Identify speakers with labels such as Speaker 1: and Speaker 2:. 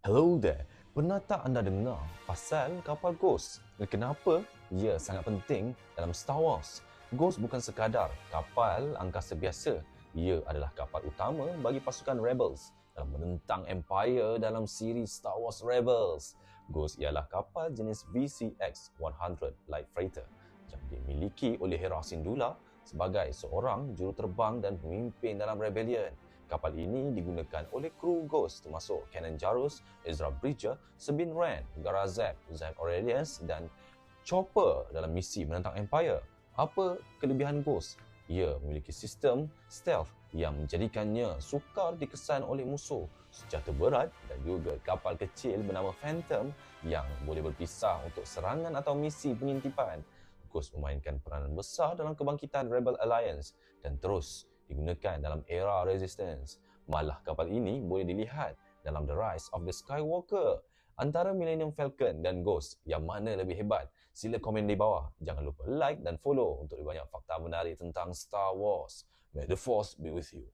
Speaker 1: Hello there, pernah tak anda dengar pasal kapal Ghost? Kenapa ia sangat penting dalam Star Wars? Ghost bukan sekadar kapal angkasa biasa, ia adalah kapal utama bagi pasukan Rebels dalam menentang Empire dalam siri Star Wars Rebels. Ghost ialah kapal jenis VCX-100 Light Freighter yang dimiliki oleh Hera Syndulla sebagai seorang juruterbang dan pemimpin dalam Rebellion. Kapal ini digunakan oleh kru Ghost termasuk Kanan Jarrus, Ezra Bridger, Sabine Wren, Garazep, Zach Orelians dan Chopper dalam misi menentang Empire. Apa kelebihan Ghost? Ia memiliki sistem stealth yang menjadikannya sukar dikesan oleh musuh, senjata berat dan juga kapal kecil bernama Phantom yang boleh berpisah untuk serangan atau misi pengintipan. Ghost memainkan peranan besar dalam kebangkitan Rebel Alliance dan terus digunakan dalam era Resistance. Malah kapal ini boleh dilihat dalam The Rise of the Skywalker. Antara Millennium Falcon dan Ghost, yang mana lebih hebat? Sila komen di bawah. Jangan lupa like dan follow untuk lebih banyak fakta menarik tentang Star Wars. May the Force be with you.